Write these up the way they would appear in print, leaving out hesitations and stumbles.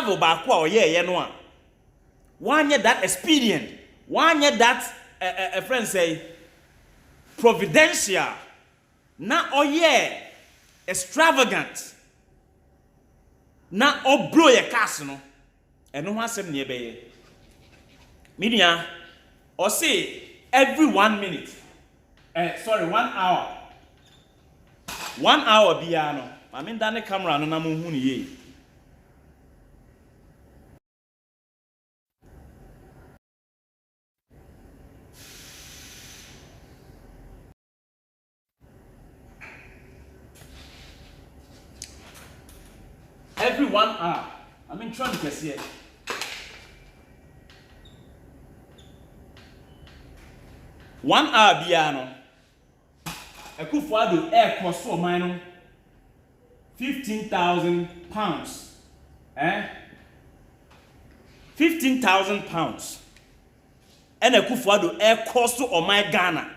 travel back or yeah no one year that expedient, 1 year that a friend say providential, not oh yeah extravagant, not oh blow your castle, and no one said near bay. Media or say every 1 minute, 1 hour. 1 hour biano. I mean, that camera no namu ye. Every 1 hour. I mean, trying to see it. One hour biano. A kufuado air cost for mine. £15,000. 15,000 pounds. And a kufuado air cost or my Ghana.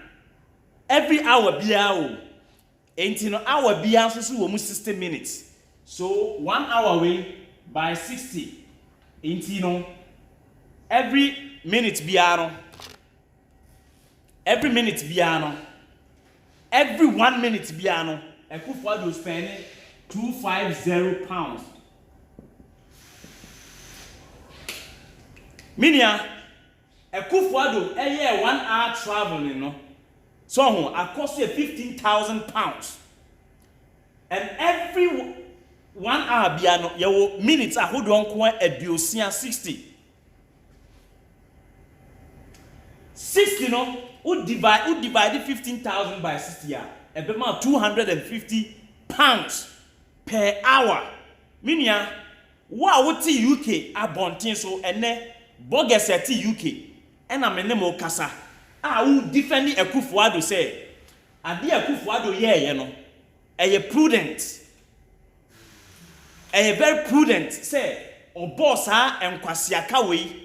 Every hour biao. Ain't no hour biao so almost 60 minutes. So 1 hour away by 60. Ain't no every minute biano. Every minute biano. Every 1 minute biano. A kufuado spending £250. Minia, a kufuado a year 1 hour traveling, no. So I cost you £15,000. And every 1 hour biano, your minutes are hold on quite a diosia 60. 60 no, would divide 15,000 by 60 a about £250 per hour. Minia, what would UK abontin so and ne bogus at UK and I'm a name kasa. I will defend a kufuado say. A dear kufuado you know. A prudent. A very prudent say or boss and kwasiaka we.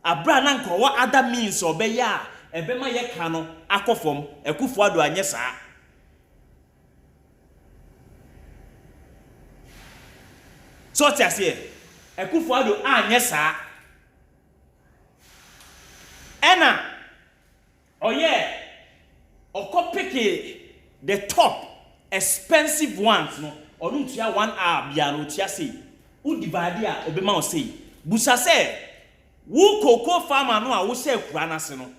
A brand uncle what other means or be ya a bema ye cano akofom a kufuado anyesa. So just here, a kufuado anyesa. Ena, oh yeah, or copy the top expensive ones, no, or no tia 1 hour biano tia say, who divide ya obema say, busa say, who cocoa farmer no, I will say Kranasino.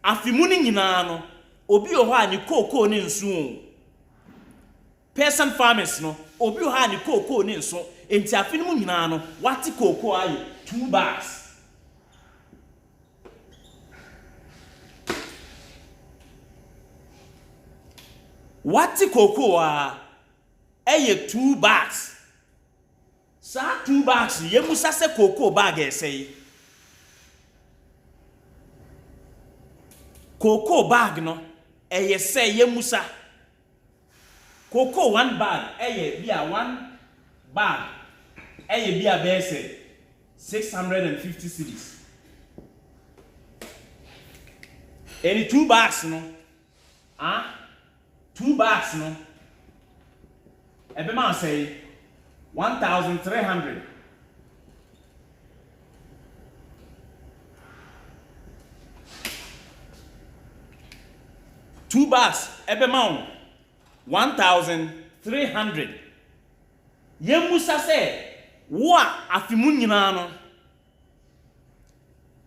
Afimuni no, obi oha ni cocoa nin soon. Person farmers no, obi oha ni cocoa nin so, enti afinimu no, wati cocoa aye, 2 bags. Wati cocoa aye 2 bags. Sa 2 bags, ye musa se cocoa bag say. Cocoa bag no, aye say ye musa. Cocoa 1 bag, aye be a 1 bag, aye be a base 650 cedis. Any 2 bags no, 2 bags no. Every man say 1,300. Two bags every man 1,300. Ye musa say wa afimu nyina no.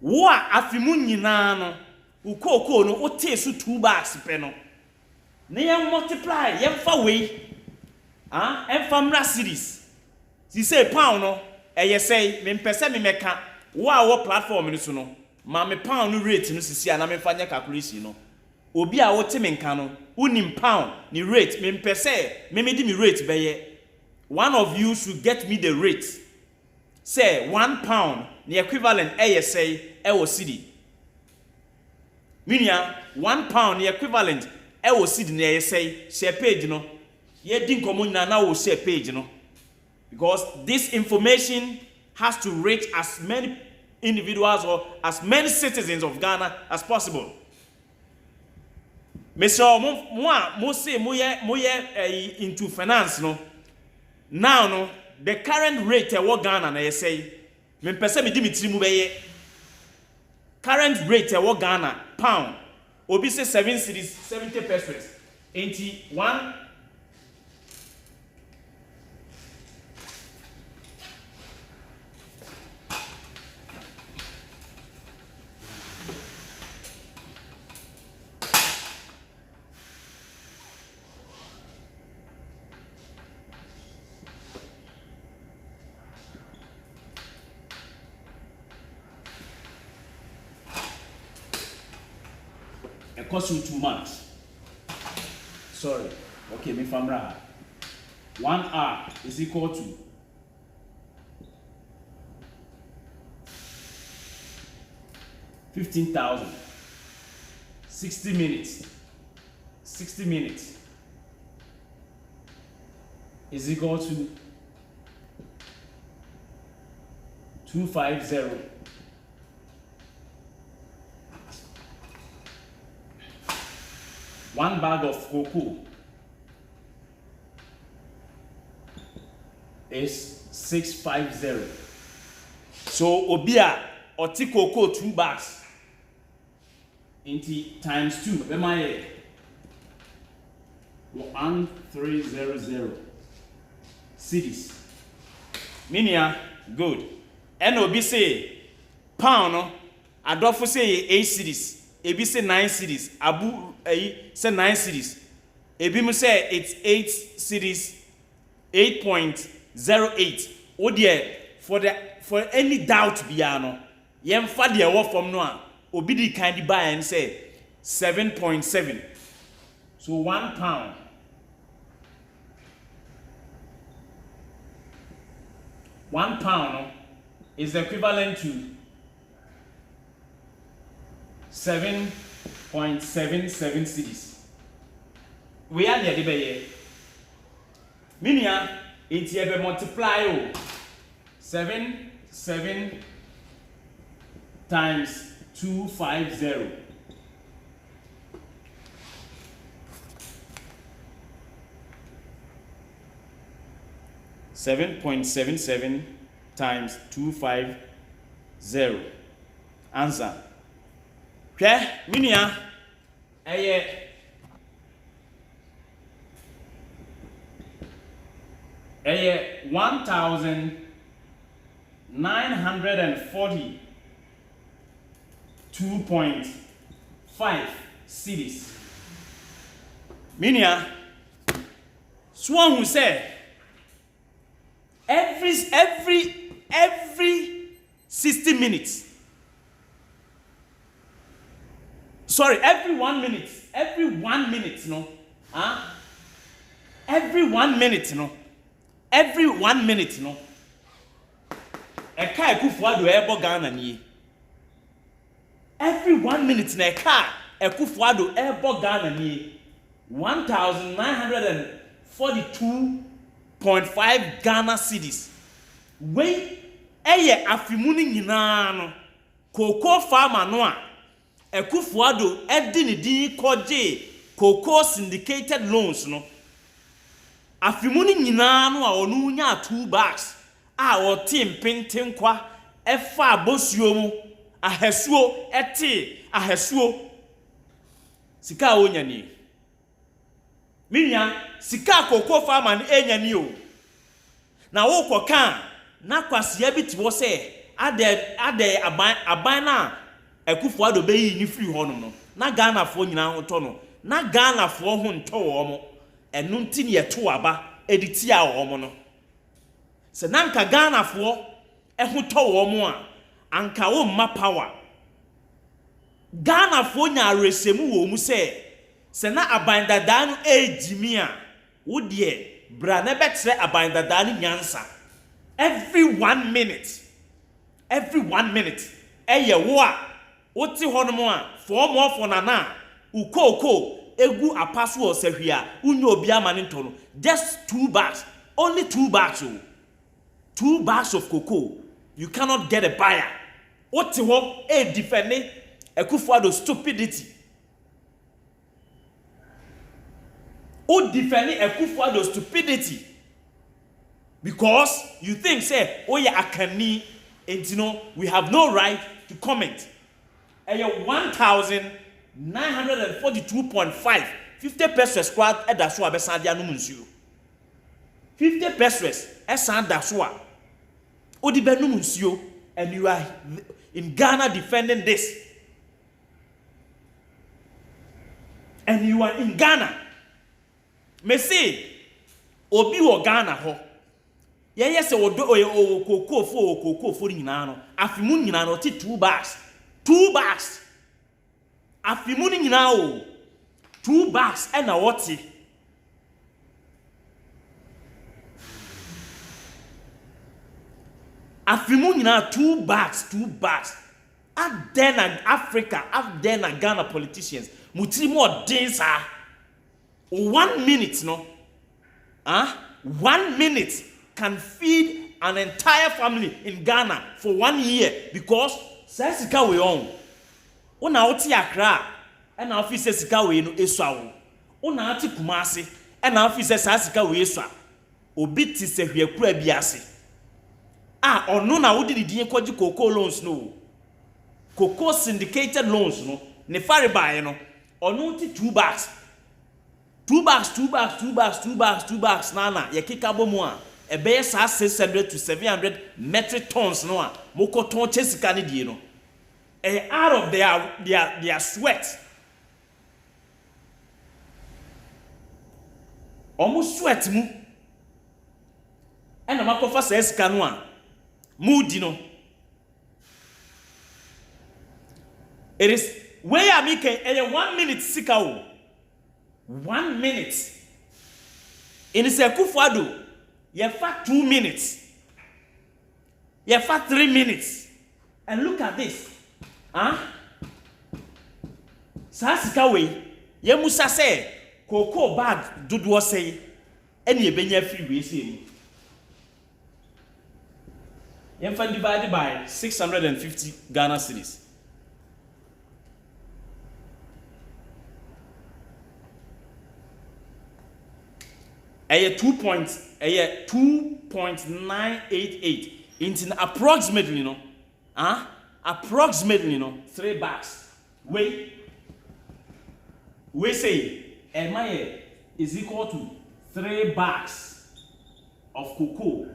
Wa afimu nyina no. Ukoko no o te so 2 bags pe no. Na ye multiply ye fa we enfamra series si say pound no eye say me mpese me meka wo platform ni so no ma me pound no rate no sisi na me fanya calculation no obi a wo te me nka no unim pound ni rate me mpese me di me rate be ye one of you should get me the rate say 1 pound the equivalent eye say e wo cedi minia 1 pound the equivalent e wo cedi na eye say share page no ye din komo na wo share page no because this information has to reach as many individuals or as many citizens of Ghana as possible. Mr. Mo say mo ye into finance no now no the current rate ɛwɔ Ghana na yɛsɛ me pese me di me tiri mu bɛyɛ current rate ɛwɔ Ghana pound obi say 7 cedis 70 pesos enti 1 it costs you too much. Sorry. Okay, me famra. 1 hour is equal to 15,000. 60 minutes. 60 minutes is equal to 250. One bag of cocoa is 650. So obia oti cocoa 2 bags into times 2. Bema 1300 cedis. Minia good. And obi say pound no adofo say 8 cedis. Ebi say 9 cedis. Abu say 9 cedis. Ebi mu say it's 8 cedis 8.08. Odie for any doubt biya no. Yemfa de wo from no a obi di kan di buy and say 7.7. So 1 pound. 1 pound no, is equivalent to 7.77 cedis. We are near the bay. Minia, it's ever multiply 7 times 250. $7.77 times 250. Answer. Okay, minia, 1,942.5 cedis. Minia, swan who said every 60 minutes. Sorry, every 1 minute. Every 1 minute, no. Every 1 minute, no. Every 1 minute, no. Eka ekufuado ebo Ghana ni. Every 1 minute na eka ekufuado ebo Ghana ni. 1,942.5 Ghana cedis. We eye afimuni nyina no. Cocoa farmer no a ekufuado edi ni din koje cocoa syndicated loans no. Afimuni nyina no a onu nya 2 bags a o tim pintin kwa efa abosuo mu ahesuo ete ahesuo sika onya ni minya sika cocoa farmer enya ni o na wo koka na kwasia bi tiwo se ade aban na ekufuado beyi ni free hono no na Ghana fo nyina ho to no na Ghana fo ho nto wo mo enu nti ne yeto aba editi a wo mo no se nanka Ghana fo ho to wo mo a anka wo ma power Ghana fo nya resemu wo mu se na abandada no ejimi a wo de bra na betre abandada no nyansa every 1 minute eye wo a woti hono mo a for mo for nana ukoko egu apaso osahwia unyo obi amane ntono just 2 bags only 2 bags 2 bags of cocoa you cannot get a buyer woti ho defend ekufuado stupidity o defend ekufuado stupidity Because you think, say, oh yeah, Akani, and you know, we have no right to comment. And your 1,942.5, 50 pesos squad at the Swa Besandia Numunsu. 50 pesos at Sanda Swa. Odi Benumunsu, and you are in Ghana defending this. And you are in Ghana. Me say, Obi wo Ghana ho. Yes, koko for nyina afimu nyina no ti 2 bags. 2 bags. Afimu nyina o 2 bags e na wote. Afimu nyina 2 bags. Out there na Africa, out there na Ghana politicians. Mutiri mo densa. 1 minute no. 1 minute can feed an entire family in Ghana for 1 year because sika we on. Una oti Accra and na office sika we no esua wo. Una ati Kumasi and na office sika we esua. Obi ti se hwekura bi ase. Ono na wodi di kwaji cocoa loans no. Cocoa syndicated loans no. Ne fare bae no. Ono ti 2 bags. 2 bags nana ye kika bomu a ebe sa 600 to 700 metric tons no a mokoton chesika ne die no out of their sweat almost sweat mu ena makofa sa esika no a mudi no it is where am ike 1 minute sika o 1 minute. In Sekufado, you fat 2 minutes. You fat 3 minutes. And look at this. Sasika way, ye musa say, cocoa bag dudu say, and ye benya free way say. You divided by 650 Ghana cedis. A 2.988 into approximately, approximately, 3 bags. We say MIA is equal to 3 bags of cocoa.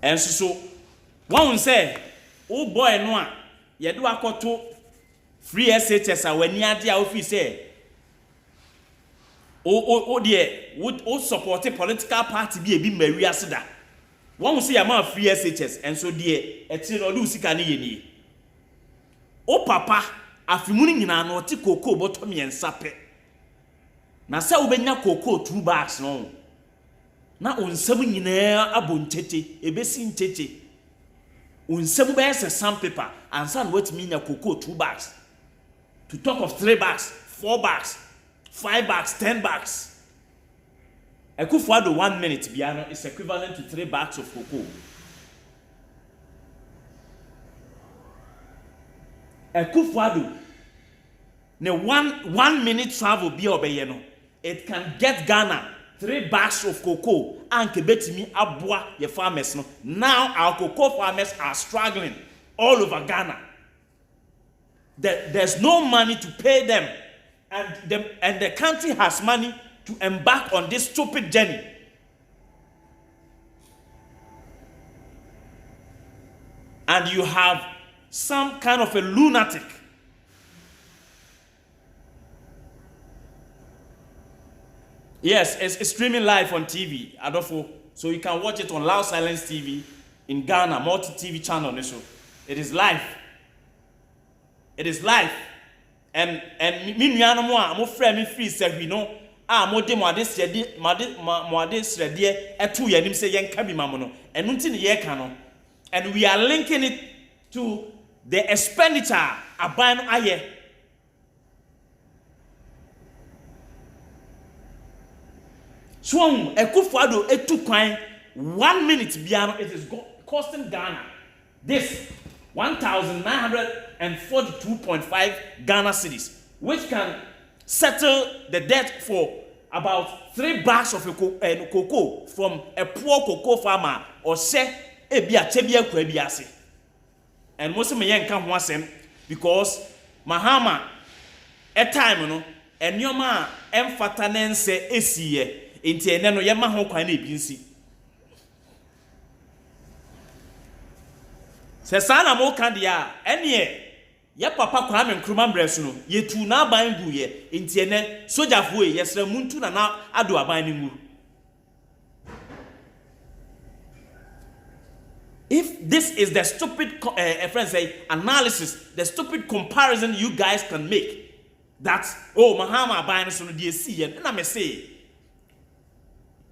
And so one say, oh boy, no, you do a koto. Free SHS when you are office say o support a political party be Mary Asida. One will say a free SHS and so dear etino do sika ne yeni. O papa afimuni nyina no ti cocoa bottom yen sape. Na se obenya cocoa 2 bags no. Na onsam nyina abonchete ebesi nchete. Onsam be se sandpaper ansa no wetimi nya cocoa 2 bags. To talk of 3 bags, 4 bags, 5 bags, 10 bags. Ekufuado 1 minute biano is equivalent to 3 bags of cocoa. Ekufuado ne 1 minute travel bi obeye no. It can get Ghana 3 bags of cocoa and kebetimi aboa ye farmers no. Now our cocoa farmers are struggling all over Ghana. There's no money to pay them, and the country has money to embark on this stupid journey. And you have some kind of a lunatic yes, it's streaming live on TV, Adolfo, so you can watch it on Loud Silence TV in Ghana, multi-TV channel. So it is live. It is life, and me nuano mo a mo frɛ me free say no a mo de mo ade srede eto yanim say yenka bi mamo no enu nti ne ye ka no, and we are linking it to the expenditure aban no aye. So Ekufuado etu kwan 1 minute biano it is costing Ghana this 1,942.5 Ghana cedis, which can settle the debt for about 3 bags of cocoa from a poor cocoa farmer or say ebi achebia kwa bi ase. And most me yen kan ho asem because Mahama a time no enyoma emfata nense esiye enti ene no yema ho kwan na ebi nsi. Se sana mo kan dia ene ye papa Kwame Nkrumah mbreso no yetu na aban gu ye enti ene sojafo e yesra muntu na ado aban ni nguru. If this is the stupid friends say analysis, the stupid comparison you guys can make, that oh Mahama aban so no de see ye na me say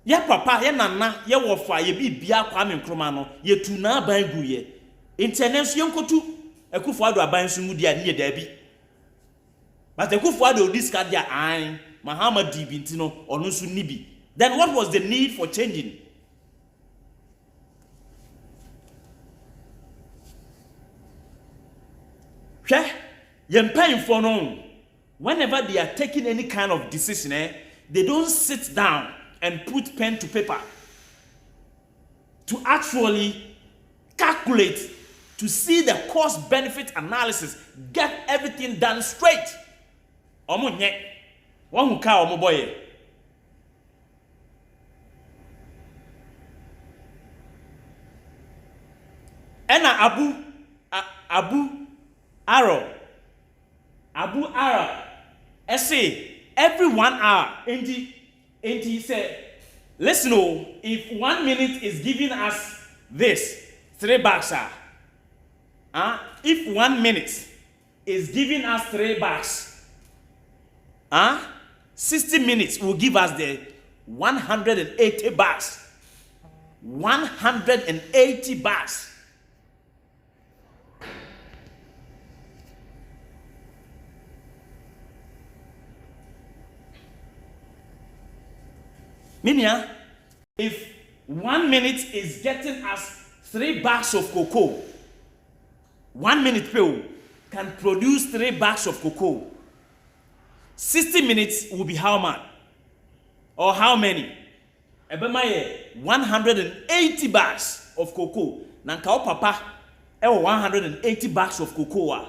ye papa ye nana ye wofa ye bibia Kwame Nkrumah no yetu na aban gu ye enti ene so yenkotu Akufo-Addo aban so mu dia ne da bi. But Akufo-Addo discard dia an Mahama di binti no ono so ni bi. Then what was the need for changing? For no. Whenever they are taking any kind of decision, they don't sit down and put pen to paper to actually calculate, to see the cost-benefit analysis, get everything done straight. Omo nye, one who ka omo boy. Ena Abu Arrow, say every 1 hour, and he said, listen, oh, if 1 minute is giving us this, 3 bags are. If 1 minute is giving us 3 bags, 60 minutes will give us the 180 bags. 180 bags. Meaning, if 1 minute is getting us 3 bags of cocoa, 1 minute can produce 3 bags of cocoa. 60 minutes will be how much? Or how many? 180 bags of cocoa. Nanka papa, 180 bags of cocoa.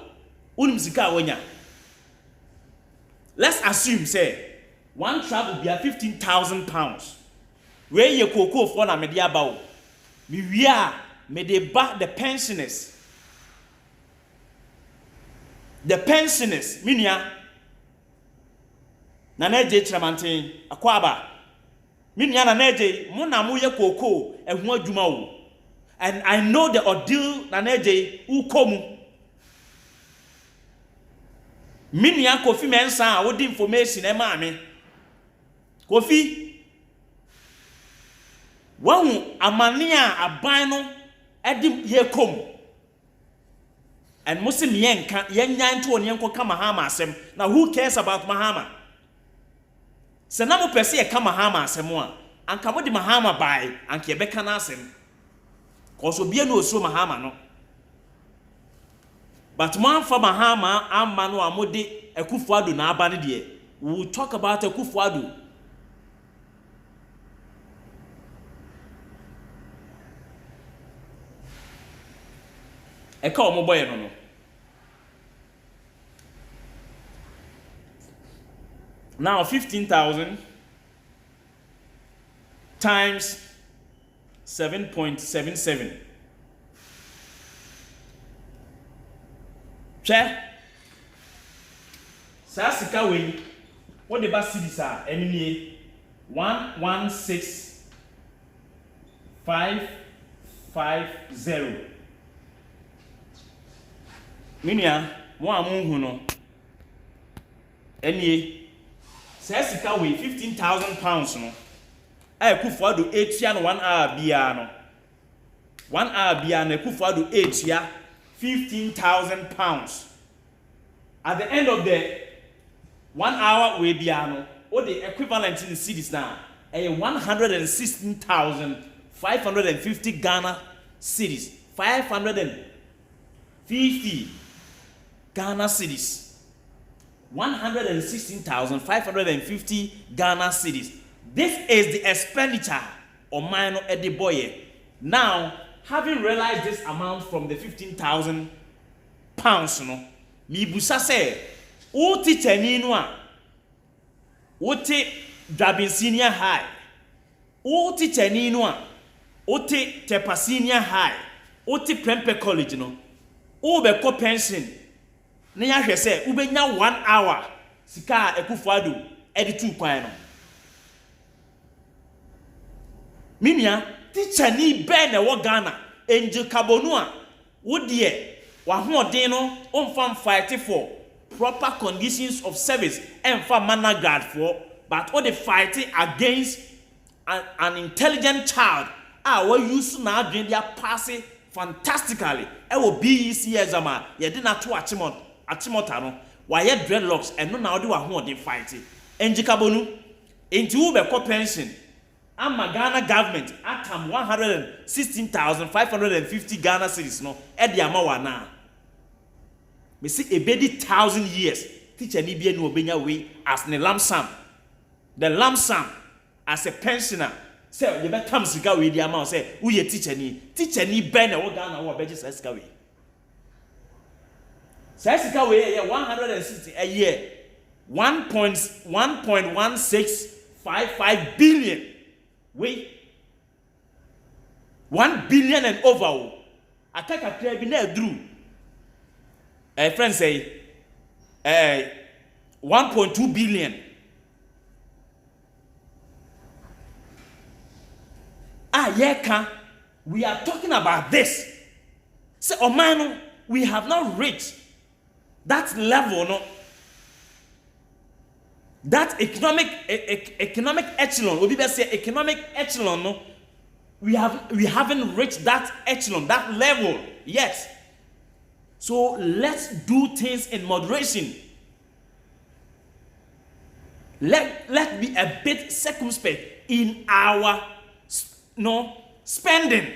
Let's assume, say, 1 trap will be at 15,000 pounds. Where your cocoa for na media bao. We are me de back the pensioners. The pensioners, minia. Naneje Tramantin, Akwaba. Minia naneje, muna muye cocoa, and one jumao. And I know the ordeal naneje ukomu. Minia Kofi Mensa, what information, emame. Kofi Wahu amania abano edim ye kom. And Muslim yenka yenyan to onyenko ka Mahama asem. Now who cares about Mahama? Senamo pese ye ka Mahama asem a anka mo di Mahama bai anka yebeka na asem. Cause obi no so Mahama no. But man for Mahama amano amode Akufo-Addo na aba ne de. We will talk about Akufo-Addo. Eka omo boy no. Now 15,000 times 7.77. Che. Sa sika we what the ba cedis are enemy 116550. Minia, one amunhu no. Enie, says sika we 15,000 pounds no. Akufo-Addo 8 no 1 hour bia no. 1 hour bia na Akufo-Addo 8 ya 15,000 pounds. At the end of the 1 hour we bia no, what the equivalent in cedis now? 116,550 Ghana cedis. 550 Ghana cedis. 116,550 Ghana cedis. This is the expenditure on minor Eddie Boye. Now, having realized this amount from the 15,000 pounds, mi busa say, o teacher ni no a, o te Drabin Senior High, o teacher ni no a, o te Tepa Senior High, o te Prempeh College no, o be ko pension. Na ya hwe say, u benya 1 hour sika Akufo-Addo edi 2 kwan no. Minia teacher ni be na wo Ghana Angel Kabonu a wo de wa hoden no on fight for proper conditions of service and for manner guard for, but all the fighting against an intelligent child we use na adwen dia pass fantastically e wo BEC exam ye de na to achimota no wa ye dreadlocks and no na wo de wa hoden fighting Angel Kabonu enti wo be ko pension. Ama Ghana government atam 116,550 Ghana cedis no e de ama wana. Me see ebedi 1,000 years teacher ni bia no obenya we as ne lump sum. The lump sum as a pensioner say you betam sika we di ama say wo ye teacher ni be na wo Ghana wo beji sika we. Sika we ye 160 a year 1.1655 billion. We 1 billion and over. I take a clear bin drew. A friend say 1.2 billion. Yeah, we are talking about this. Say, oh man, we have not reached that level, no. That economic echelon, we be say economic echelon, no, we haven't reached that echelon, that level yet. So let's do things in moderation. Let be a bit circumspect in our spending.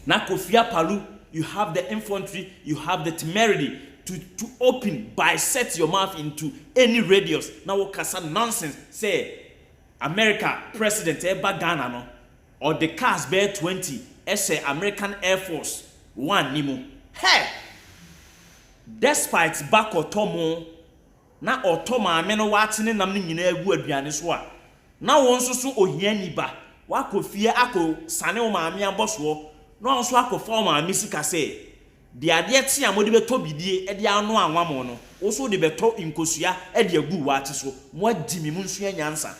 Na Kofi Palu, you have the infantry, you have the temerity to open, bisect your mouth into any radius. Now what kasa nonsense say America president eba Ghana no or the cars bear 20 say American Air Force 1 nimo. Hey, despite back otomo na otoma ame no watine nam ni nyina agu aduane so a na won so so ohia niba wakofie ako sane o maame aboso no nso akofo maame sika se de ade ti amode beto bidie e de anu anwamo no wo so de beto inkosua e de agu waate so mo adimi mu nso nyansa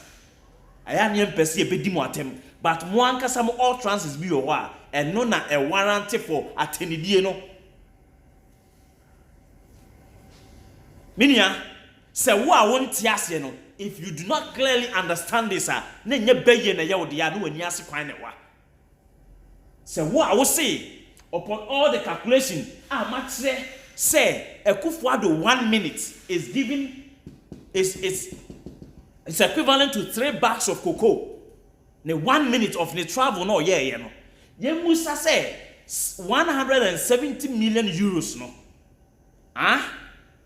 aya ne mpese e bedi mo atem but mo ankasa mo all trances bi wo a eno na e warrant for atenidie no minia se wo a won ti ase no if you do not clearly understand this na nya beye na ye wo de ya no wani ase kwan na wa se wo a wo say upon all the calculation amatre say Akufo-Addo 1 minute is given is equivalent to 3 bags of cocoa. Ne 1 minute of the travel no ye no ye musa say 170 million euros no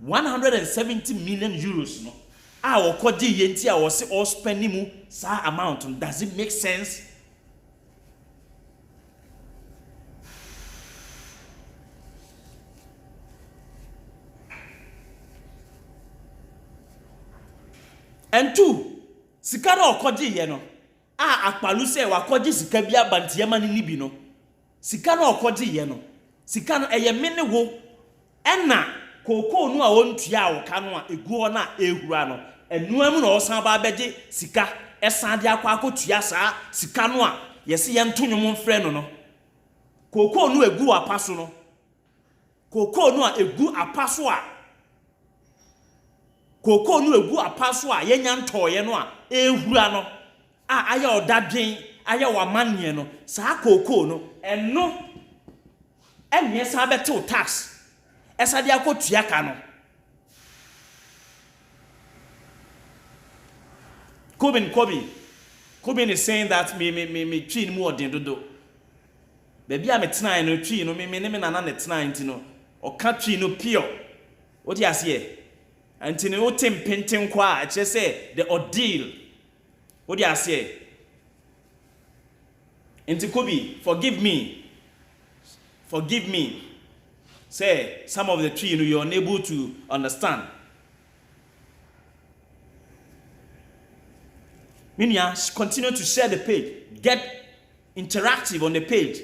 170 million euros no okoje ye nti a wo se all spending mu sa amount. Does it make sense? And two, sika na okoje ye no akpalu se wakoje sika bia bantiyama ni nibi no sika na okoje ye no sika no eye mene wo ena koko nu a wontua wo ka no a eguo na ehura no enu amu na osan ba beje sika esan de akwa akotua saa sika no a yesi ye ntonwom mfre no no koko nu egu apaso no koko nu a egu apaso a koko nu egu apaso a yenya ntoye no a ehura no aya odadwen aya wamanye no saa koko no eno enye saa beto tax esa dia kotua ka no Kobin is saying that me twin mu odin dodo baby am tena no tree no me na na tena nti no o ka tree no pure what you say anti no tempenten kwa a che say the ordeal what you say anti Kobe forgive me say some of the tree you're unable to understand. Minya, continue to share the page. Get interactive on the page.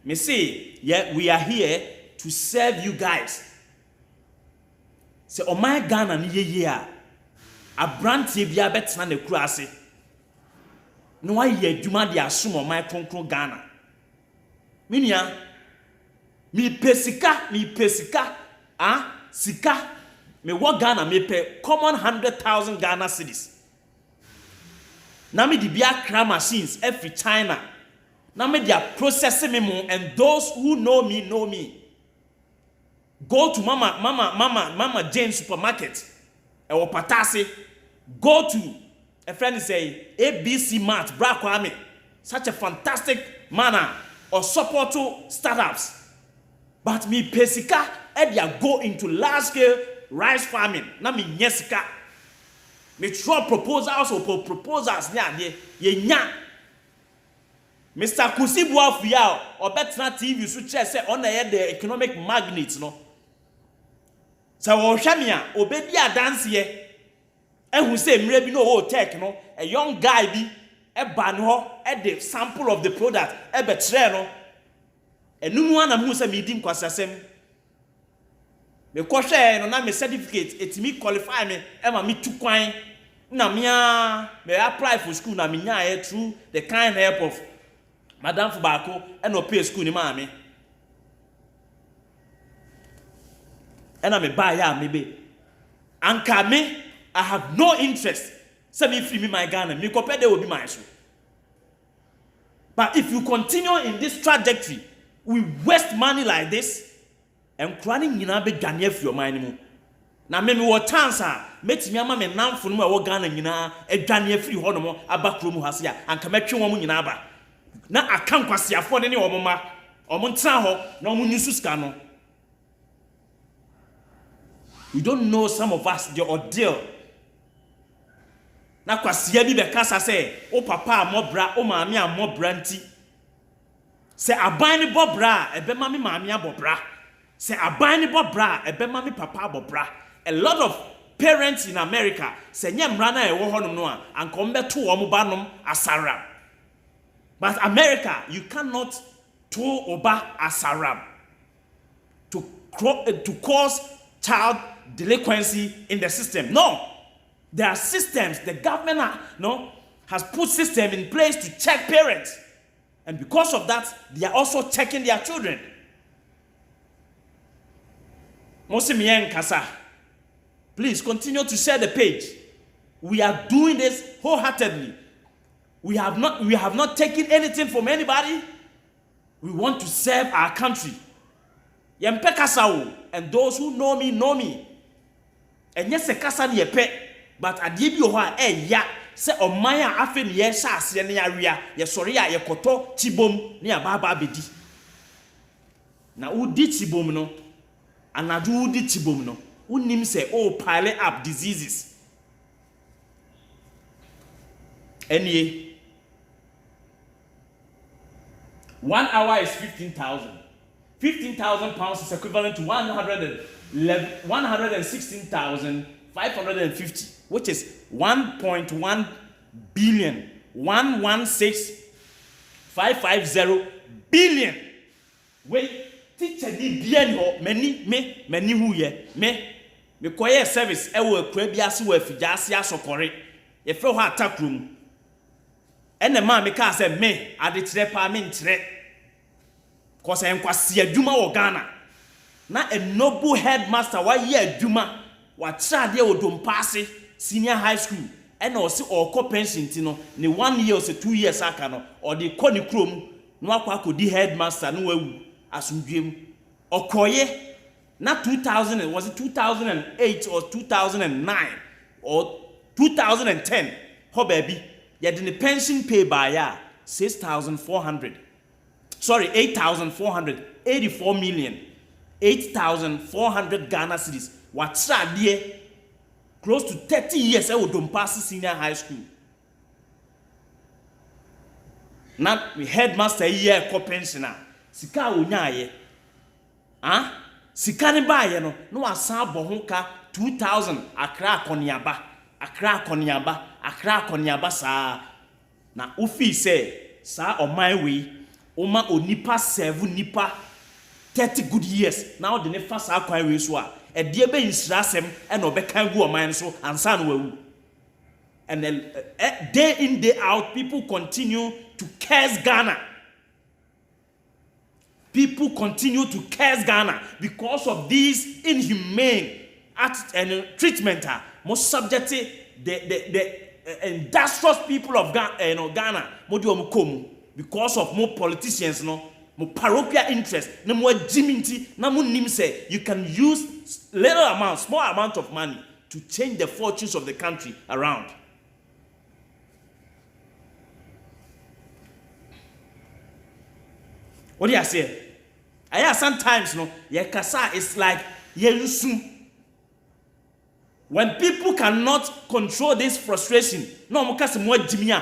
Me say, yeah, we are here to serve you guys. Say, oh my Ghana ni ye a brand bia betna ne kura ase. No wa ye adwuma de asom oh my konkron Ghana. Minya, mi pesika, sika. Me wo Ghana me pe common 100,000 Ghana cedis. Na me di bia cram machines every China. Na me dia processing me mo, and those who know me. Go to Mama Jane supermarket. E wo patase. Go to a friend say ABC Mart bra kwame. Such a fantastic manner or support to startups. But me pesika e dia go into large scale rice farming. Na me nyesika. Me throw proposals or proposals nya ye nya. Mr. Kusibu Afia or Betna TV so chair say on the economic magnets no. So wo hwamia obedi adanse ye. Ehun say mre bi no o tech no, a young guy bi e ba no ho e the sample of the product e be kire no. Enum ana mu say me di nkwasasem. Me kohwe no na me certificate etimi qualify me e ma me tu kwan na me apply for school na me nya through the kind help of Madam Fubako and no pay school ni maame. And me buy ya maybe. Anka me I have no interest. Say me free me my Ghana. Me compare they will be my issue. But if you continue in this trajectory, we waste money like this. And crying nyina be dwane afi your mind mu na me wo chance a metimi ama me namfo no wo Ghana nyina adwane afi ho no mo abakro mu hase a anka metwe wo mu nyina aba na aka nkwasiafo ne wo moma o mo ntra ho na o mo nyusu ska no. You don't know some of us the ordeal na kwasia bi be kasa say o papa amobra o maami amobra nti say aban ni bobra ebe ma me maami abobra. Say abani bobra ebe mami papa bobra. A lot of parents in America say nyemra na ewo honom no a anko to wo banom asara. But America, you cannot to oba asara to cause child delinquency in the system. No. There are systems the government has put system in place to check parents. And because of that, they are also checking their children. Please continue to share the page. We are doing this wholeheartedly. We have not taken anything from anybody. We want to serve our country. And those who know me. And yes, a kasa ni yepe, but adibi oha ya se omaya afen ye sha ase ne area ye sori a ye koto tibom ne ababa bedi. Na udi tibom no anadu udi tibom no unim se pile up diseases. Any 1 hour is 15,000. 15,000 pounds is equivalent to 116,550, which is 1.1 billion. 116,550 billion. Wait, teacher ni bien ho many who ye me koye service e wo akura bi ase wo afigase asokore ye fe ho attack room ene ma me ka say me ade kire pa me nkire ko say nkwase adwuma wo Ghana na a noble headmaster wa ye adwuma wa trade odompase senior high school ene o se okọ pension ti no ne 1 year or 2 years aka no o de kọ ne krom no akwa akodi headmaster no wawu asundwem okoye na 2000 was it 2008 or 2009 or 2010 ho baby ya the pension pay by ya 6,400 sorry, 8,484 million, 8,400 Ghana cedis. What's that dear? Close to 30 years I would pass senior high school. Now we headmaster year co pensioner. Sika unyaye. Sika ne ba ye no asan bohonka 2,000 Accra Koniaba sa. Na ufi say sa on my way oma onipa 7 nipa 30 good years. Now the ne fa sa kwan we so a e de be insirasem e no be kan gu o man so ansa no wawu. And then day in day out people continue to curse Ghana. People continue to curse Ghana because of these inhumane treatment most subject the industrious people of Ghana because of more politicians more parochial interest no more jiminti na mo nim say you can use small amount of money to change the fortunes of the country around. What do you say? Sometimes kasa is like yerusu. When people cannot control this frustration, no mo kasa mo jimia